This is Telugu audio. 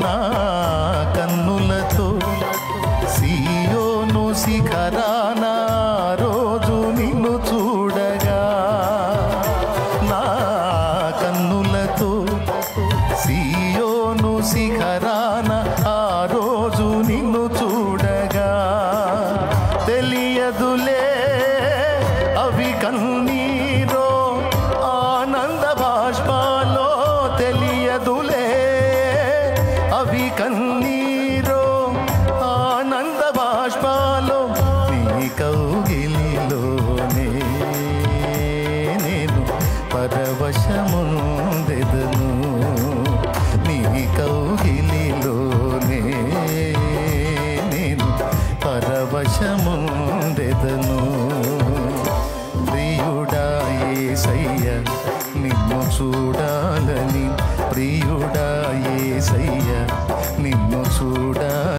నా కన్నులతో సియోను శిఖరాన రోజు నిన్ను చూడగా, నా కన్నులతో సియోను శిఖరాన ఆ రోజు నిన్ను చూడగా, తెలియదులే అవి కన్నీరో ఆనంద బాష్పాలో, తెలియదులే అవి కన్నీరో ఆనంద బాష్పాలో, నీ కౌగిలిలోనే నేను పరవశముందెదను, నీ కౌగిలిలోనే నేను పరవశముందెదను. ప్రియుడా యేసయ్య నిన్ను చూడాలని, ప్రియుడా యేసయ్య నిన్ను చూడాలని.